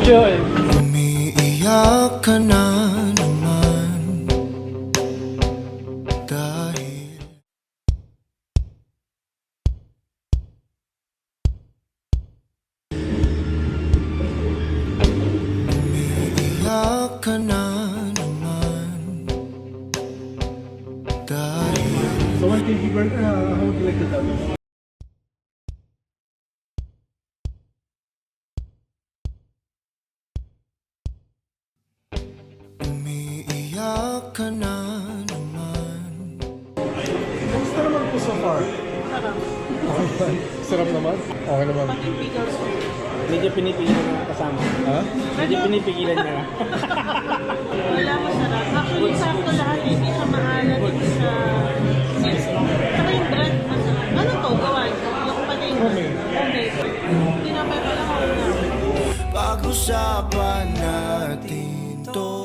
Enjoy! Umiiyak ka na naman dahil umiiyak ka na naman dahil So, one kg burger, how would you like to tell me? umiiyak ka na naman. Kamusta naman po so far? Sarap. Okay. Sarap naman? Okay naman. Pati yung pickles ko. Medyo pinipigilan na kasama. Ha? Medyo pinipigilan niya. Wala masarap. Actually, sakto lahat. Hindi siya maalat. Hindi siya... Saka yung bread, masarap. Ano to? Gawan? Yung pati yung... Homemade. Tinapay pa lang ako na. Pag-usapan natin to.